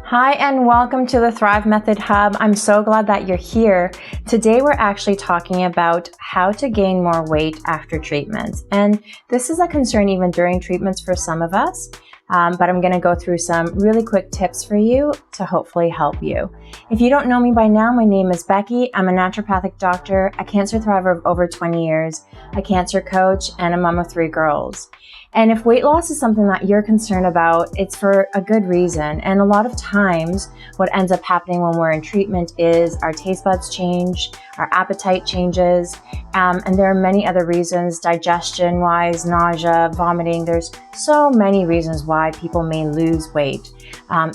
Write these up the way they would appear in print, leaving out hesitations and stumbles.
Hi and welcome to the Thrive Method Hub. I'm so glad that you're here. Today we're actually talking about how to gain more weight after treatments. And this is a concern even during treatments for some of us. But I'm going to go through some really quick tips for you to hopefully help you. If you don't know me by now, my name is Becky. I'm a naturopathic doctor, a cancer thriver of over 20 years, a cancer coach, and a mom of 3 girls. And if weight loss is something that you're concerned about, it's for a good reason. And a lot of times what ends up happening when we're in treatment is our taste buds change, our appetite changes, and there are many other reasons, digestion-wise, nausea, vomiting. There's so many reasons why people may lose weight.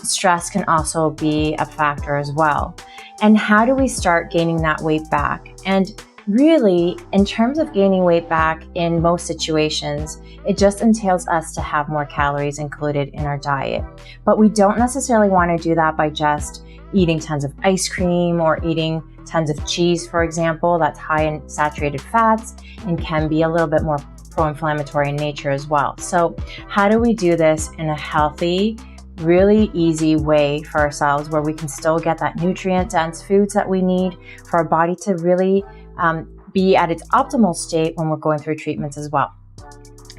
Stress can also be a factor as well. And how do we start gaining that weight back? And really, in terms of gaining weight back in most situations, it just entails us to have more calories included in our diet. But we don't necessarily want to do that by just eating tons of ice cream or eating tons of cheese, for example, that's high in saturated fats and can be a little bit more pro-inflammatory in nature as well. So how do we do this in a healthy, really easy way for ourselves where we can still get that nutrient-dense foods that we need for our body to really be at its optimal state when we're going through treatments as well.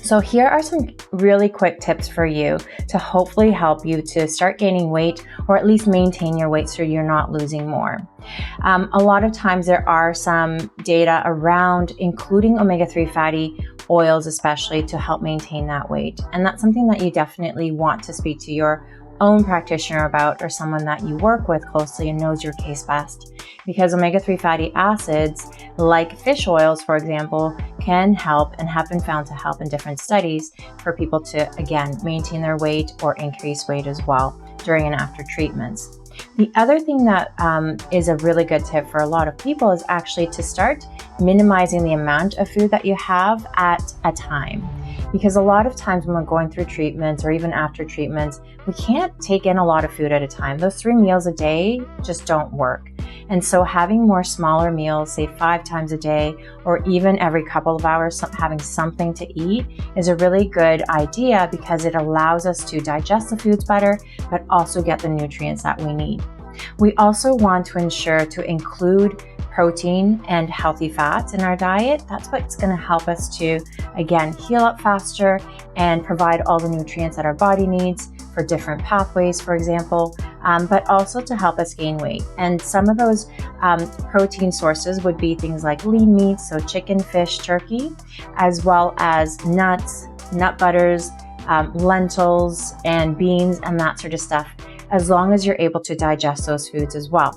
So here are some really quick tips for you to hopefully help you to start gaining weight or at least maintain your weight so you're not losing more. A lot of times there are some data around including omega-3 fatty oils especially to help maintain that weight. And that's something that you definitely want to speak to your own practitioner about or someone that you work with closely and knows your case best. Because omega-3 fatty acids, like fish oils, for example, can help and have been found to help in different studies for people to, again, maintain their weight or increase weight as well during and after treatments. The other thing that is a really good tip for a lot of people is actually to start minimizing the amount of food that you have at a time. Because a lot of times when we're going through treatments or even after treatments, we can't take in a lot of food at a time. Those 3 meals a day just don't work. And so having more smaller meals, say 5 times a day, or even every couple of hours, having something to eat is a really good idea because it allows us to digest the foods better, but also get the nutrients that we need. We also want to ensure to include protein and healthy fats in our diet. That's what's going to help us to, again, heal up faster and provide all the nutrients that our body needs for different pathways, for example, but also to help us gain weight. And some of those protein sources would be things like lean meats, so chicken, fish, turkey, as well as nuts, nut butters, lentils, and beans, and that sort of stuff, as long as you're able to digest those foods as well.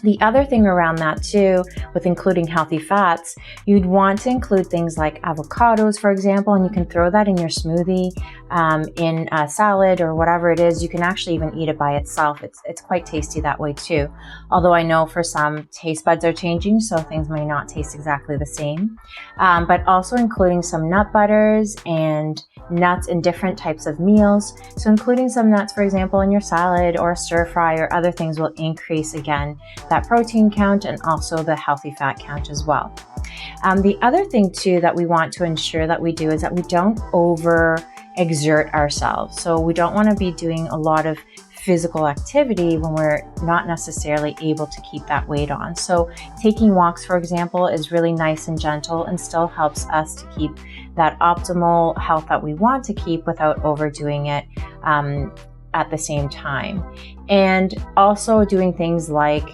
The other thing around that too, with including healthy fats, you'd want to include things like avocados, for example, and you can throw that in your smoothie, in a salad or whatever it is. You can actually even eat it by itself. It's quite tasty that way too. Although I know for some taste buds are changing, so things may not taste exactly the same. But also including some nut butters and nuts in different types of meals. So including some nuts, for example, in your salad or stir fry or other things will increase, again, that protein count and also the healthy fat count as well. The other thing too that we want to ensure that we do is that we don't overexert ourselves. So we don't want to be doing a lot of physical activity when we're not necessarily able to keep that weight on. So taking walks, for example, is really nice and gentle and still helps us to keep that optimal health that we want to keep without overdoing it at the same time. And also doing things like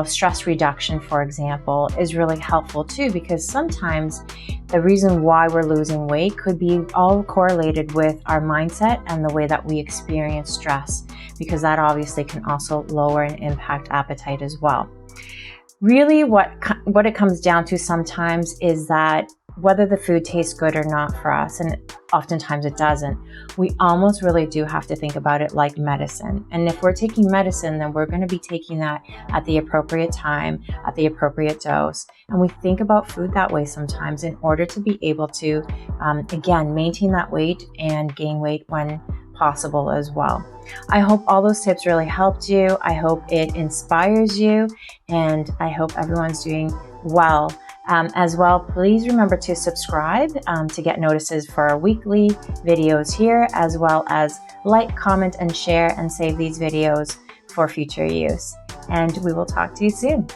stress reduction, for example, is really helpful too, because sometimes the reason why we're losing weight could be all correlated with our mindset and the way that we experience stress, because that obviously can also lower and impact appetite as well. Really what it comes down to sometimes is that whether the food tastes good or not for us, and oftentimes it doesn't, we almost really do have to think about it like medicine. And if we're taking medicine, then we're going to be taking that at the appropriate time, at the appropriate dose. And we think about food that way sometimes in order to be able to, again, maintain that weight and gain weight when possible as well. I hope all those tips really helped you. I hope it inspires you, and I hope everyone's doing well. As well, please remember to subscribe to get notices for our weekly videos here, as well as like, comment, and share, and save these videos for future use. And we will talk to you soon.